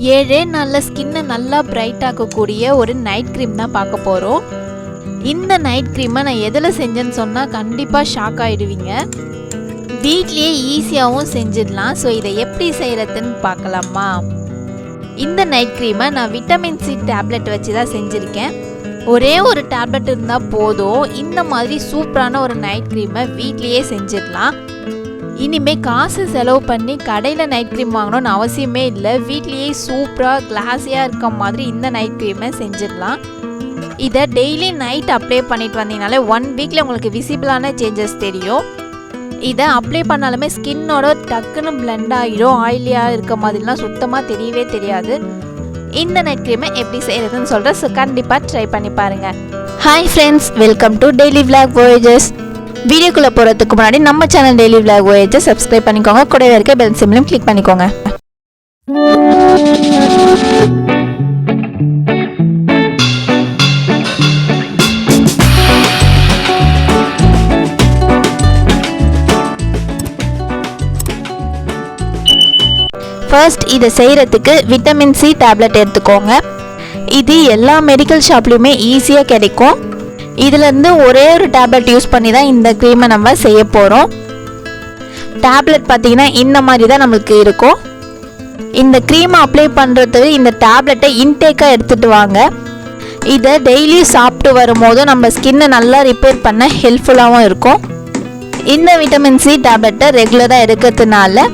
7 நாளில் ஸ்கின்னை நல்லா பிரைட் ஆக்கக்கூடிய ஒரு நைட் க்ரீம் தான் பார்க்க போகிறோம். இந்த நைட் க்ரீமை நான் எதில் செஞ்சேன்னு சொன்னால் கண்டிப்பாக ஷாக் ஆகிடுவீங்க. வீட்லேயே ஈஸியாகவும் செஞ்சிடலாம். ஸோ இதை எப்படி செய்கிறதுன்னு பார்க்கலாமா? இந்த நைட் க்ரீமை நான் விட்டமின் சி டேப்லெட் வச்சு தான் செஞ்சுருக்கேன். ஒரே ஒரு டேப்லெட் இருந்தால் போதும். இந்த மாதிரி சூப்பரான ஒரு நைட் க்ரீமை வீட்லேயே செஞ்சிடலாம். இனிமேல் காசு செலவு பண்ணி கடையில் நைட் க்ரீம் வாங்கணும்னு அவசியமே இல்லை. வீட்லேயே சூப்பராக கிளாஸியாக இருக்க மாதிரி இந்த நைட் க்ரீமை செஞ்சிடலாம். இதை டெய்லி நைட் அப்ளை பண்ணிட்டு வந்தீங்கனாலே 1 வீக்கில் உங்களுக்கு விசிபிளான சேஞ்சஸ் தெரியும். இதை அப்ளை பண்ணாலுமே ஸ்கின்னோட டக்குன்னு பிளெண்ட் ஆகிடும். ஆயிலியாக இருக்க மாதிரிலாம் சுத்தமாக தெரியவே தெரியாது. இந்த நைட் க்ரீமை எப்படி செய்கிறதுன்னு சொல்கிறேன். ஸோ கண்டிப்பாக ட்ரை பண்ணி பாருங்கள். Hi friends, welcome to daily vlog voyages. வீடியோக்குள்ளே போகிறதுக்கு முன்னாடி நம்ம channel daily vlog voyages subscribe பண்ணிக்கோங்க. கூடவே இருக்க பெல் சிம்லையும் கிளிக் பண்ணிக்கோங்க. ஃபர்ஸ்ட் இதை செய்கிறதுக்கு விட்டமின் சி டேப்லெட் எடுத்துக்கோங்க. இது எல்லா மெடிக்கல் ஷாப்லேயுமே ஈஸியாக கிடைக்கும். இதிலேருந்து ஒரே ஒரு டேப்லெட் யூஸ் பண்ணி தான் இந்த க்ரீமை நம்ம செய்ய போகிறோம். டேப்லெட் பார்த்திங்கன்னா இந்த மாதிரி தான் நம்மளுக்கு இருக்கும். இந்த க்ரீமை அப்ளை பண்ணுறதுக்கு இந்த டேப்லெட்டை இன்டேக்காக எடுத்துகிட்டு வாங்க. இதை டெய்லி சாப்பிட்டு வரும்போது நம்ம ஸ்கின்னை நல்லா ரிப்பேர் பண்ண ஹெல்ப்ஃபுல்லாகவும் இருக்கும். இந்த விட்டமின் சி டேப்லெட்டை ரெகுலராக எடுக்கிறதுனால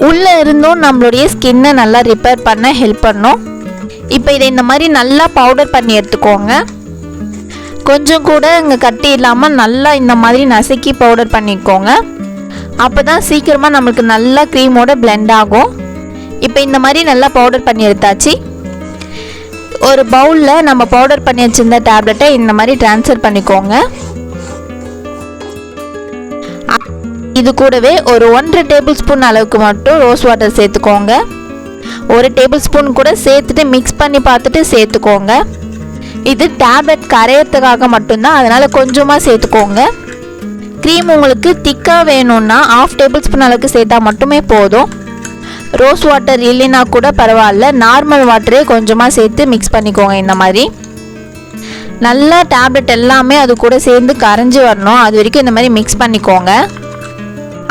உள்ளே இருந்தும் நம்மளுடைய ஸ்கின்னை நல்லா ரிப்பேர் பண்ண ஹெல்ப் பண்ணும். இப்போ இதை இந்த மாதிரி நல்லா பவுடர் பண்ணி எடுத்துக்கோங்க. கொஞ்சம் கூட இங்கே கட்டி இல்லாமல் நல்லா இந்த மாதிரி நசுக்கி பவுடர் பண்ணிக்கோங்க. அப்போ தான் சீக்கிரமாக நம்மளுக்கு நல்லா க்ரீமோட பிளெண்ட் ஆகும். இப்போ இந்த மாதிரி நல்லா பவுடர் பண்ணி எடுத்தாச்சு. ஒரு பவுலில் நம்ம பவுடர் பண்ணி வச்சுருந்த டேப்லெட்டை இந்த மாதிரி ட்ரான்ஸ்ஃபர் பண்ணிக்கோங்க. இது கூடவே ஒரு 1.5 டேபிள் ஸ்பூன் அளவுக்கு மட்டும் ரோஸ் வாட்டர் சேர்த்துக்கோங்க. 1 டேபிள் ஸ்பூன் கூட சேர்த்துட்டு மிக்ஸ் பண்ணி பார்த்துட்டு சேர்த்துக்கோங்க. இது டேப்லெட் கரையிறதுக்காக மட்டும்தான், அதனால் கொஞ்சமாக சேர்த்துக்கோங்க. க்ரீம் உங்களுக்கு திக்காக வேணும்னா 1/2 டேபிள் ஸ்பூன் அளவுக்கு சேர்த்தா மட்டுமே போதும். ரோஸ் வாட்டர் இல்லைன்னா கூட பரவாயில்ல, நார்மல் வாட்டரே கொஞ்சமாக சேர்த்து மிக்ஸ் பண்ணிக்கோங்க. இந்த மாதிரி நல்லா டேப்லெட் எல்லாமே அது கூட சேர்ந்து கரைஞ்சி வரணும். அது வரைக்கும் இந்த மாதிரி மிக்ஸ் பண்ணிக்கோங்க.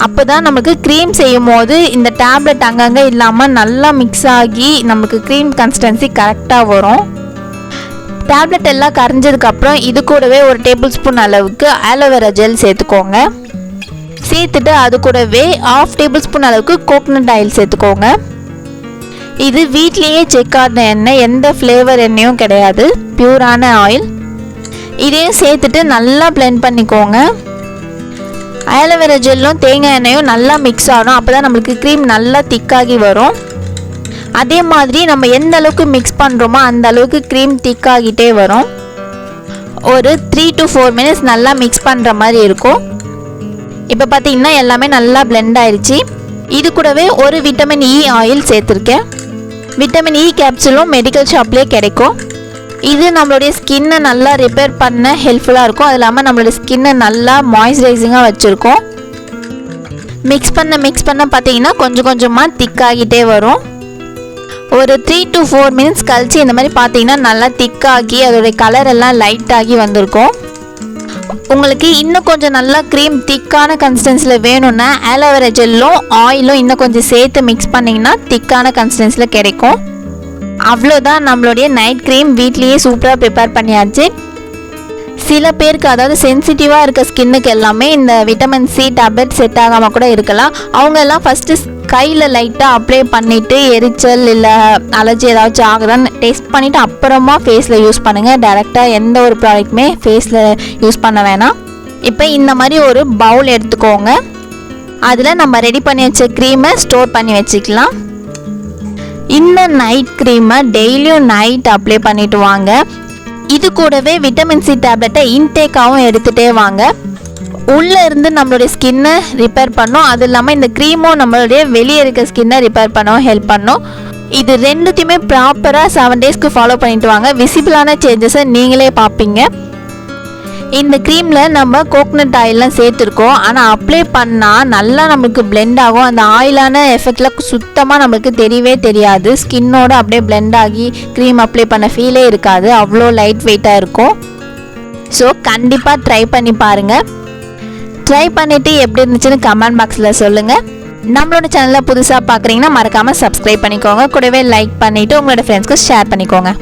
அப்போ தான் நமக்கு க்ரீம் செய்யும் போது இந்த டேப்லெட் அங்கங்கே இல்லாமல் நல்லா மிக்ஸ் ஆகி நமக்கு க்ரீம் கன்சிஸ்டன்சி கரெக்டாக வரும். டேப்லெட் எல்லாம் கரைஞ்சதுக்கப்புறம் இது கூடவே 1 டேபிள் ஸ்பூன் அளவுக்கு ஆலோவேரா ஜெல் சேர்த்துக்கோங்க. சேர்த்துட்டு அது கூடவே 1/2 டேபிள் ஸ்பூன் அளவுக்கு கோகனட் ஆயில் சேர்த்துக்கோங்க. இது வீட்லேயே செக் ஆன எண்ணெய், எந்த ஃப்ளேவர் எண்ணெயும் கிடையாது, பியூரான ஆயில். இதையும் சேர்த்துட்டு நல்லா பிளெண்ட் பண்ணிக்கோங்க. ஆலோவேரா ஜெல்லும் தேங்காய் எண்ணெயும் நல்லா மிக்ஸ் ஆகணும். அப்போ தான் நம்மளுக்கு க்ரீம் நல்லா திக்காகி வரும். அதே மாதிரி நம்ம எந்த அளவுக்கு மிக்ஸ் பண்ணுறோமோ அந்த அளவுக்கு க்ரீம் திக்காகிட்டே வரும். ஒரு 3 to 4 மினிட்ஸ் நல்லா மிக்ஸ் பண்ணுற மாதிரி இருக்கும். இப்போ பார்த்தீங்கன்னா எல்லாமே நல்லா பிளெண்ட் ஆயிடுச்சு. இது கூடவே ஒரு விட்டமின் இ ஆயில் சேர்த்துருக்கேன். விட்டமின் இ கேப்சூலும் மெடிக்கல் ஷாப்லேயே கிடைக்கும். இது நம்மளுடைய ஸ்கின்னை நல்லா ரிப்பேர் பண்ண ஹெல்ப்ஃபுல்லாக இருக்கும். அது இல்லாமல் நம்மளுடைய ஸ்கின்னை நல்லா மாய்ஸ்சரைசிங்காக வச்சுருக்கோம். மிக்ஸ் பண்ண பார்த்தீங்கன்னா கொஞ்சம் கொஞ்சமாக திக்காகிட்டே வரும். ஒரு 3 to 4 மினிட்ஸ் கழிச்சு இந்த மாதிரி பார்த்தீங்கன்னா நல்லா திக்காகி அதோடைய கலர் எல்லாம் லைட் ஆகி வந்திருக்கும். உங்களுக்கு இன்னும் கொஞ்சம் நல்லா க்ரீம் திக்கான கன்சிஸ்டன்சியில் வேணும்னா ஆலோவேரா ஜெல்லும் ஆயிலும் இன்னும் கொஞ்சம் சேர்த்து மிக்ஸ் பண்ணிங்கன்னா திக்கான கன்சிஸ்டன்சியில் கிடைக்கும். அவ்வளோதான், நம்மளுடைய நைட் க்ரீம் வீட்லேயே சூப்பராக ப்ரிப்பேர் பண்ணியாச்சு. சில பேருக்கு, அதாவது சென்சிட்டிவாக இருக்க ஸ்கின்னுக்கு எல்லாமே இந்த விட்டமின் சி டேப்லெட் செட் ஆகாமல் கூட இருக்கலாம். அவங்க எல்லாம் ஃபஸ்ட்டு கையில் லைட்டாக அப்ளை பண்ணிவிட்டு எரிச்சல் இல்லை அலர்ஜி ஏதாச்சும் ஆகுதான்னு டெஸ்ட் பண்ணிவிட்டு அப்புறமா ஃபேஸில் யூஸ் பண்ணுங்கள். டைரெக்டாக எந்த ஒரு ப்ராடக்ட்டுமே ஃபேஸில் யூஸ் பண்ண வேணாம். இப்போ இந்த மாதிரி ஒரு பவுல் எடுத்துக்கோங்க. அதில் நம்ம ரெடி பண்ணி வச்ச க்ரீமை ஸ்டோர் பண்ணி வச்சுக்கலாம். இந்த நைட் க்ரீமை டெய்லியும் நைட் அப்ளை பண்ணிவிட்டு வாங்க. இது கூடவே விட்டமின் சி டேப்லெட்டை இன்டேக்காகவும் எடுத்துகிட்டே வாங்க. உள்ளே இருந்து நம்மளுடைய ஸ்கின்னை ரிப்பேர் பண்ணும். அது இல்லாமல் இந்த க்ரீமும் நம்மளுடைய வெளியே இருக்க ஸ்கின்னை ரிப்பேர் பண்ணவும் ஹெல்ப் பண்ணும். இது ரெண்டுத்தையுமே ப்ராப்பராக 7 டேஸ்க்கு ஃபாலோ பண்ணிட்டு வாங்க. விசிபிளான சேஞ்சஸை நீங்களே பார்ப்பீங்க. இந்த க்ரீமில் நம்ம கோகனட் ஆயிலெலாம் சேர்த்துருக்கோம். ஆனால் அப்ளை பண்ணால் நல்லா நம்மளுக்கு பிளெண்ட் ஆகும். அந்த ஆயிலான எஃபெக்ட்லாம் சுத்தமாக நம்மளுக்கு தெரியவே தெரியாது. ஸ்கின்னோட அப்படியே பிளெண்ட் ஆகி க்ரீம் அப்ளை பண்ண ஃபீலே இருக்காது. அவ்வளோ லைட் வெயிட்டாக இருக்கும். ஸோ கண்டிப்பாக ட்ரை பண்ணி பாருங்கள். ட்ரை பண்ணிவிட்டு எப்படி இருந்துச்சுன்னு கமெண்ட் பாக்ஸில் சொல்லுங்கள். நம்மளோட சேனலில் புதுசாக பார்க்குறீங்கன்னா மறக்காமல் சப்ஸ்கிரைப் பண்ணிக்கோங்க. கூடவே லைக் பண்ணிவிட்டு உங்களோட ஃப்ரெண்ட்ஸ்க்கு ஷேர் பண்ணிக்கோங்க.